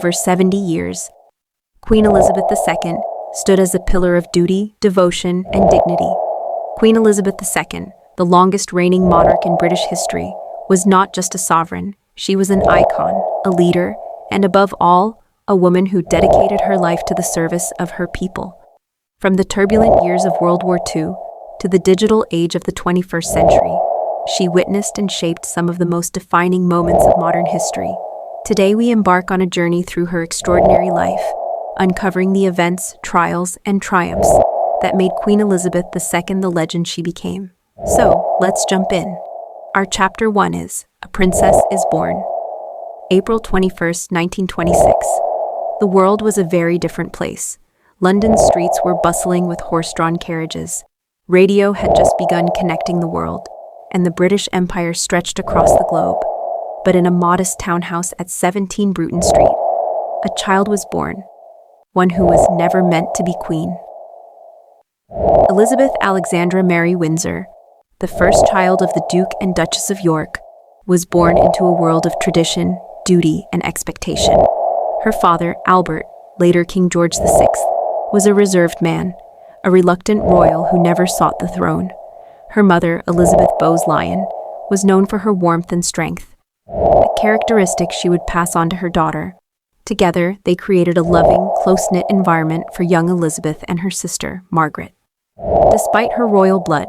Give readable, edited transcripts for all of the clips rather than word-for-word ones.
over 70 years. Queen Elizabeth II stood as a pillar of duty, devotion, and dignity. Queen Elizabeth II, the longest reigning monarch in British history, was not just a sovereign. She was an icon, a leader, and above all, a woman who dedicated her life to the service of her people. From the turbulent years of World War II to the digital age of the 21st century, she witnessed and shaped some of the most defining moments of modern history. Today we embark on a journey through her extraordinary life, uncovering the events, trials, and triumphs that made Queen Elizabeth II the legend she became. So, let's jump in. Our chapter 1 is A Princess is Born. April 21st, 1926. The world was a very different place. London's streets were bustling with horse-drawn carriages. Radio had just begun connecting the world, and the British Empire stretched across the globe. But in a modest townhouse at 17 Britin Street, a child was born, one who was never meant to be queen. Elizabeth Alexandra Mary Windsor, the first child of the Duke and Duchess of York, was born into a world of tradition, duty, and expectation. Her father, Albert, later King George VI, was a reserved man, a reluctant royal who never sought the throne. Her mother, Elizabeth Bowes-Lyon, was known for her warmth and strength, a characteristic she would pass on to her daughter. Together, they created a loving, close-knit environment for young Elizabeth and her sister, Margaret. Despite her royal blood,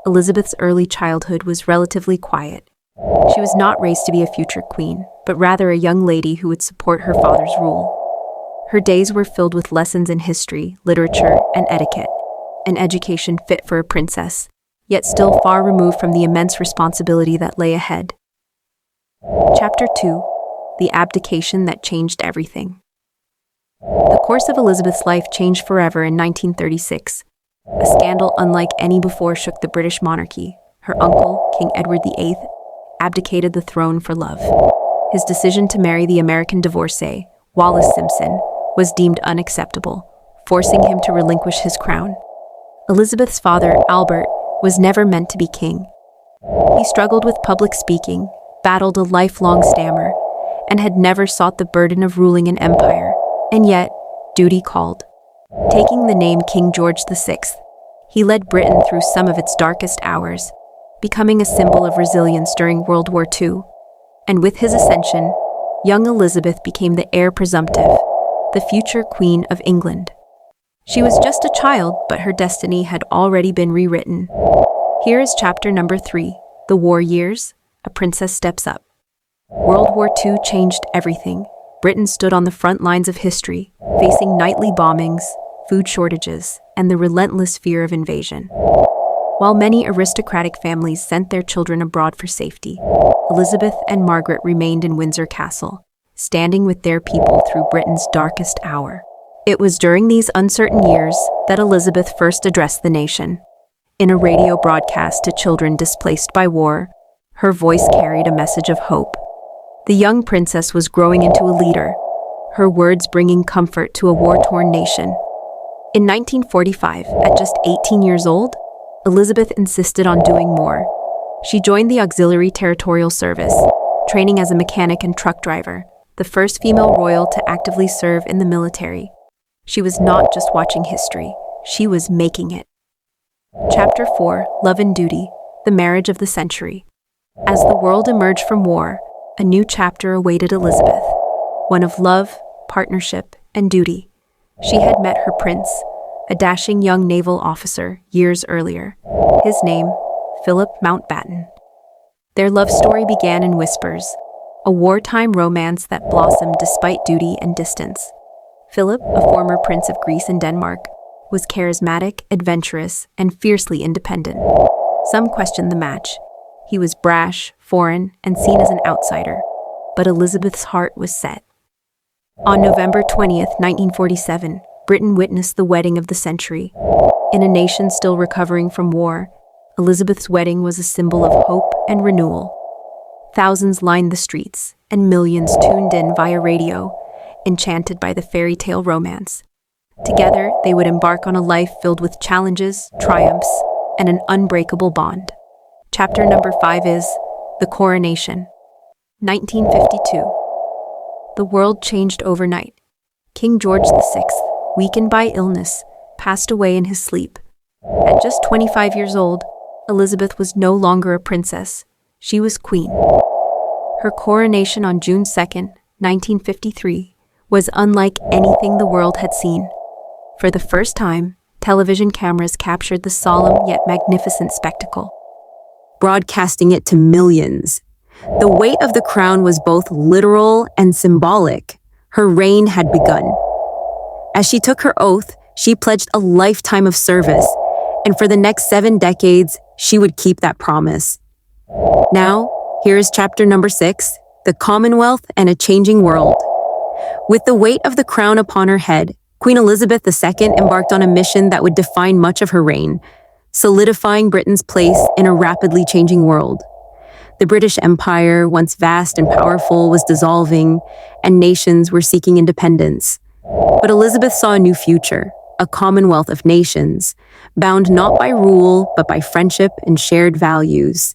Elizabeth's early childhood was relatively quiet. She was not raised to be a future queen, but rather a young lady who would support her father's rule. Her days were filled with lessons in history, literature, and etiquette, an education fit for a princess, yet still far removed from the immense responsibility that lay ahead. Chapter 2: The Abdication That Changed Everything. The course of Elizabeth's life changed forever in 1936. A scandal unlike any before shook the British monarchy. Her uncle, King Edward VIII, abdicated the throne for love. His decision to marry the American divorcee, Wallis Simpson, was deemed unacceptable, forcing him to relinquish his crown. Elizabeth's father, Albert, was never meant to be king. He struggled with public speaking, battled a lifelong stammer, and had never sought the burden of ruling an empire. And yet, duty called. Taking the name King George VI, he led Britain through some of its darkest hours, becoming a symbol of resilience during World War II. And with his ascension, young Elizabeth became the heir presumptive, the future Queen of England. She was just a child, but her destiny had already been rewritten. Here is chapter number 3, The War Years, A Princess Steps Up. World War II changed everything. Britain stood on the front lines of history, facing nightly bombings, food shortages, and the relentless fear of invasion. While many aristocratic families sent their children abroad for safety, Elizabeth and Margaret remained in Windsor Castle, standing with their people through Britain's darkest hour. It was during these uncertain years that Elizabeth first addressed the nation. In a radio broadcast to children displaced by war, her voice carried a message of hope. The young princess was growing into a leader, her words bringing comfort to a war-torn nation. In 1945, at just 18 years old, Elizabeth insisted on doing more. She joined the Auxiliary Territorial Service, training as a mechanic and truck driver, the first female royal to actively serve in the military. She was not just watching history, she was making it. Chapter 4: Love and Duty, The Marriage of the Century. As the world emerged from war, a new chapter awaited Elizabeth, one of love, partnership, and duty. She had met her prince, a dashing young naval officer, years earlier. His name, Philip Mountbatten. Their love story began in whispers, a wartime romance that blossomed despite duty and distance. Philip, a former prince of Greece and Denmark, was charismatic, adventurous, and fiercely independent. Some questioned the match. He was brash, foreign, and seen as an outsider, but Elizabeth's heart was set. On November 20th, 1947, Britain witnessed the wedding of the century. In a nation still recovering from war, Elizabeth's wedding was a symbol of hope and renewal. Thousands lined the streets, and millions tuned in via radio, enchanted by the fairy tale romance. Together, they would embark on a life filled with challenges, triumphs, and an unbreakable bond. Chapter number 5 is The Coronation. 1952. The world changed overnight. King George VI, weakened by illness, passed away in his sleep. At just 25 years old, Elizabeth was no longer a princess. She was queen. Her coronation on June 2, 1953, was unlike anything the world had seen. For the first time, television cameras captured the solemn yet magnificent spectacle, broadcasting it to millions. The weight of the crown was both literal and symbolic. Her reign had begun. As she took her oath, she pledged a lifetime of service, and for the next 7 decades, she would keep that promise. Now, here is chapter number 6, The Commonwealth and a Changing World. With the weight of the crown upon her head, Queen Elizabeth II embarked on a mission that would define much of her reign, solidifying Britain's place in a rapidly changing world. The British Empire, once vast and powerful, was dissolving, and nations were seeking independence. But Elizabeth saw a new future, a commonwealth of nations, bound not by rule, but by friendship and shared values.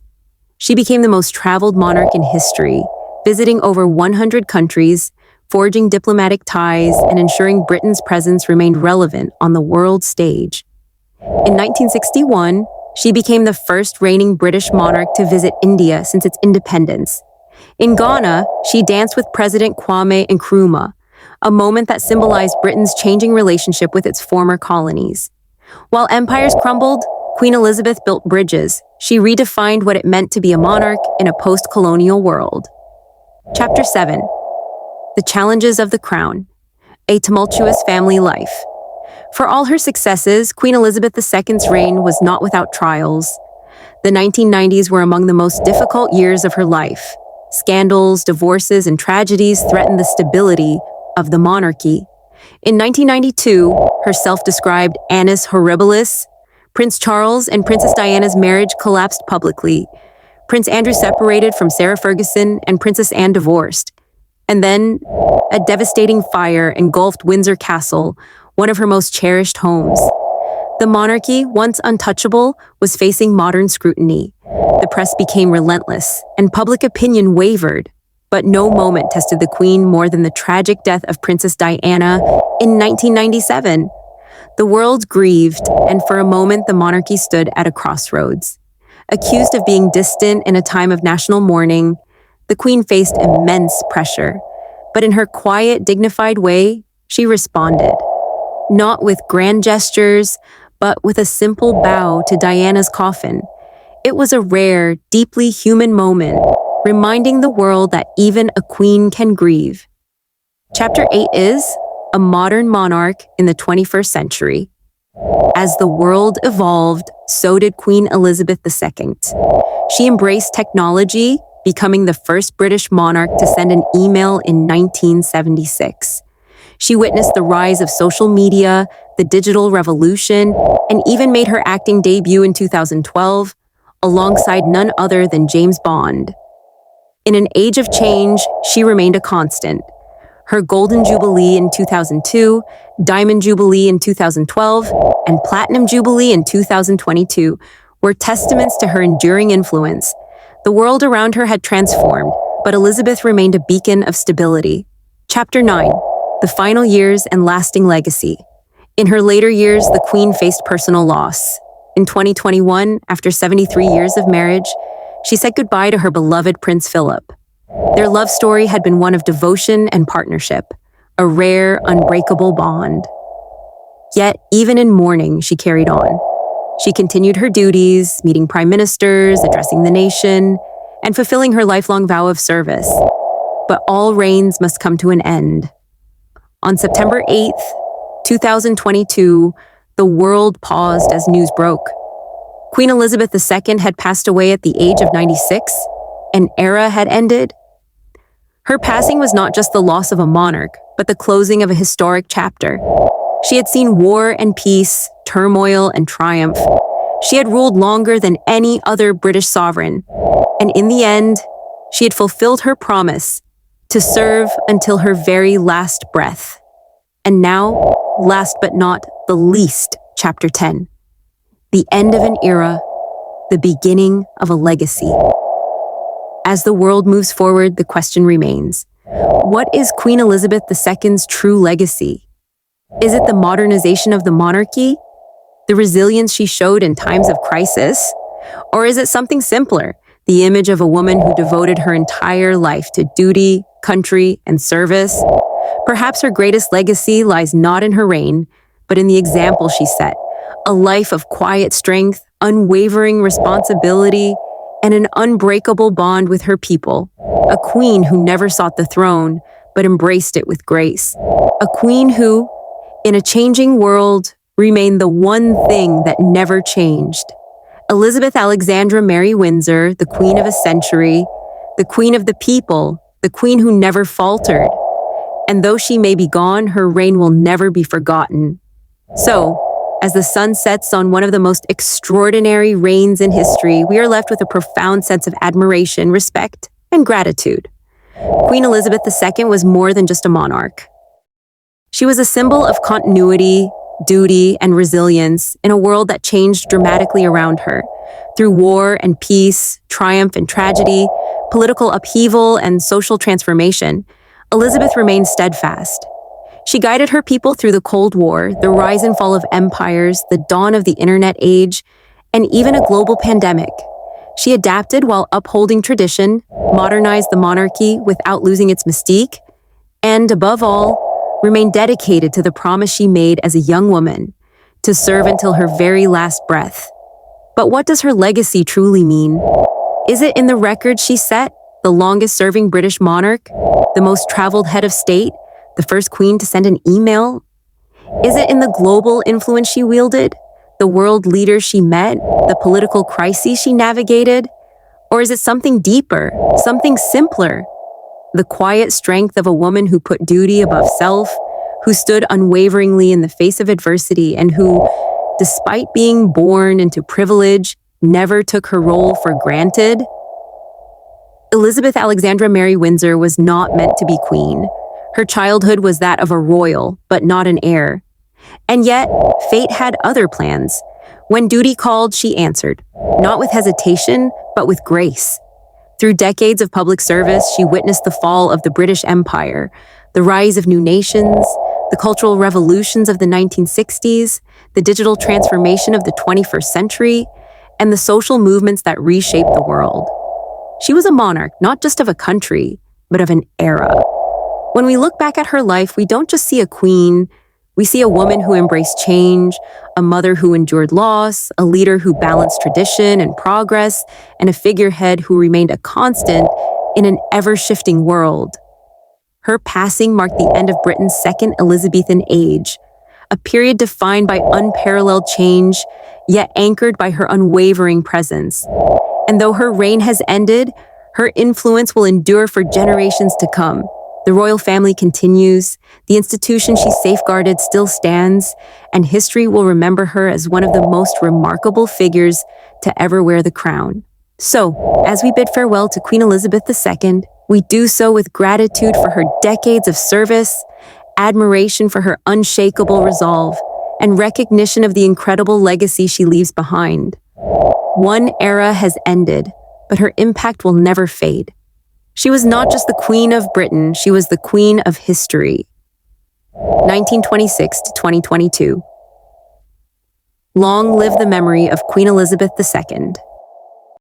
She became the most traveled monarch in history, visiting over 100 countries, forging diplomatic ties, and ensuring Britain's presence remained relevant on the world stage. In 1961, she became the first reigning British monarch to visit India since its independence. In Ghana, she danced with President Kwame Nkrumah, a moment that symbolized Britain's changing relationship with its former colonies. While empires crumbled, Queen Elizabeth built bridges. She redefined what it meant to be a monarch in a post-colonial world. Chapter 7. The Challenges of the Crown. A Tumultuous Family Life. For all her successes, Queen Elizabeth II's reign was not without trials. The 1990s were among the most difficult years of her life. Scandals, divorces, and tragedies threatened the stability of the monarchy. In 1992, her self-described annus horribilis, Prince Charles and Princess Diana's marriage collapsed publicly. Prince Andrew separated from Sarah Ferguson, and Princess Anne divorced. And then, a devastating fire engulfed Windsor Castle, one of her most cherished homes. The monarchy, once untouchable, was facing modern scrutiny. The press became relentless, and public opinion wavered. But no moment tested the Queen more than the tragic death of Princess Diana in 1997. The world grieved, and for a moment the monarchy stood at a crossroads. Accused of being distant in a time of national mourning, the Queen faced immense pressure. But in her quiet, dignified way, she responded. Not with grand gestures, but with a simple bow to Diana's coffin. It was a rare, deeply human moment, reminding the world that even a queen can grieve. Chapter 8 is A Modern Monarch in the 21st Century. As the world evolved, so did Queen Elizabeth II. She embraced technology, becoming the first British monarch to send an email in 1976. She witnessed the rise of social media, the digital revolution, and even made her acting debut in 2012, alongside none other than James Bond. In an age of change, she remained a constant. Her Golden Jubilee in 2002, Diamond Jubilee in 2012, and Platinum Jubilee in 2022 were testaments to her enduring influence. The world around her had transformed, but Elizabeth remained a beacon of stability. Chapter 9. The Final Years and Lasting Legacy. In her later years, the Queen faced personal loss. In 2021, after 73 years of marriage, she said goodbye to her beloved Prince Philip. Their love story had been one of devotion and partnership, a rare, unbreakable bond. Yet, even in mourning, she carried on. She continued her duties, meeting prime ministers, addressing the nation, and fulfilling her lifelong vow of service. But all reigns must come to an end. On September 8th, 2022, the world paused as news broke. Queen Elizabeth II had passed away at the age of 96. An era had ended. Her passing was not just the loss of a monarch, but the closing of a historic chapter. She had seen war and peace, turmoil and triumph. She had ruled longer than any other British sovereign. And in the end, she had fulfilled her promise to serve until her very last breath. And now, last but not the least, Chapter 10. The end of an era, the beginning of a legacy. As the world moves forward, the question remains, What is Queen Elizabeth II's true legacy? Is it the modernization of the monarchy? The resilience she showed in times of crisis? Or is it something simpler, the image of a woman who devoted her entire life to duty, country, and service? Perhaps her greatest legacy lies not in her reign, but in the example she set, a life of quiet strength, unwavering responsibility, and an unbreakable bond with her people. A queen who never sought the throne, but embraced it with grace. A queen who, in a changing world, remained the one thing that never changed. Elizabeth Alexandra Mary Windsor, the queen of a century, the queen of the people, the queen who never faltered. And though she may be gone, her reign will never be forgotten. So, as the sun sets on one of the most extraordinary reigns in history, we are left with a profound sense of admiration, respect, and gratitude. Queen Elizabeth II was more than just a monarch. She was a symbol of continuity, duty, and resilience in a world that changed dramatically around her. Through war and peace, triumph and tragedy, political upheaval and social transformation, Elizabeth remained steadfast. She guided her people through the Cold War, the rise and fall of empires, the dawn of the internet age, and even a global pandemic. She adapted while upholding tradition, modernized the monarchy without losing its mystique, and above all, remained dedicated to the promise she made as a young woman, to serve until her very last breath. But what does her legacy truly mean? Is it in the record she set, the longest-serving British monarch, the most traveled head of state, the first queen to send an email? Is it in the global influence she wielded, the world leaders she met, the political crises she navigated? Or is it something deeper, something simpler? The quiet strength of a woman who put duty above self, who stood unwaveringly in the face of adversity, and who, despite being born into privilege, never took her role for granted? Elizabeth Alexandra Mary Windsor was not meant to be queen. Her childhood was that of a royal, but not an heir. And yet, fate had other plans. When duty called, she answered, not with hesitation, but with grace. Through decades of public service, she witnessed the fall of the British Empire, the rise of new nations, the cultural revolutions of the 1960s, the digital transformation of the 21st century, and the social movements that reshaped the world. She was a monarch, not just of a country, but of an era. When we look back at her life, we don't just see a queen, we see a woman who embraced change, a mother who endured loss, a leader who balanced tradition and progress, and a figurehead who remained a constant in an ever-shifting world. Her passing marked the end of Britain's second Elizabethan age, a period defined by unparalleled change, yet anchored by her unwavering presence. And though her reign has ended, her influence will endure for generations to come. The royal family continues, the institution she safeguarded still stands, and history will remember her as one of the most remarkable figures to ever wear the crown. So, as we bid farewell to Queen Elizabeth II, we do so with gratitude for her decades of service, admiration for her unshakable resolve, and recognition of the incredible legacy she leaves behind. One era has ended, but her impact will never fade. She was not just the Queen of Britain, she was the Queen of history. 1926 to 2022. Long live the memory of Queen Elizabeth II.